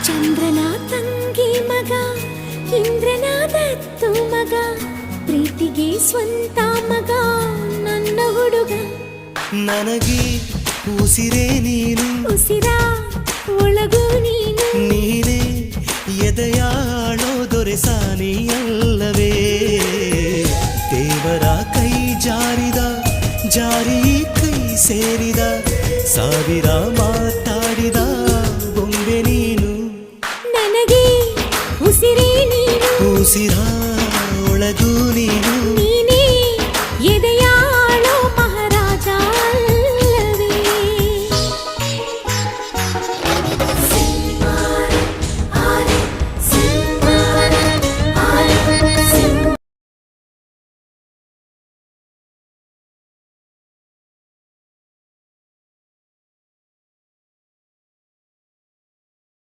ಚಂದ್ರನ ತಂಗಿ ಮಗ ಇಂದ್ರನ ದತ್ತು ಮಗ ಪ್ರೀತಿಗೆ ಸ್ವಂತ ಮಗ ನನ್ನ ಹುಡುಗ ನನಗೆ ಉಸಿರೇ ನೀನು ಉಸಿರ ಒಳಗೂ ನೀನು ನೀನೇ ಎದೆಯಾಳೋ ದೊರೆಸಾನಿಯಲ್ಲವೇ ದೇವರ ಕೈ ಜಾರಿದ ಜಾರಿ ಕೈ ಸೇರಿದ ಸಾವಿರ ಮಾತಾಡಿದ ಬೊಂಬೆ ನೀನು ನನಗೆ ಉಸಿರೇ ನೀನು ಉಸಿರ ಒಳಗೂ ನೀನು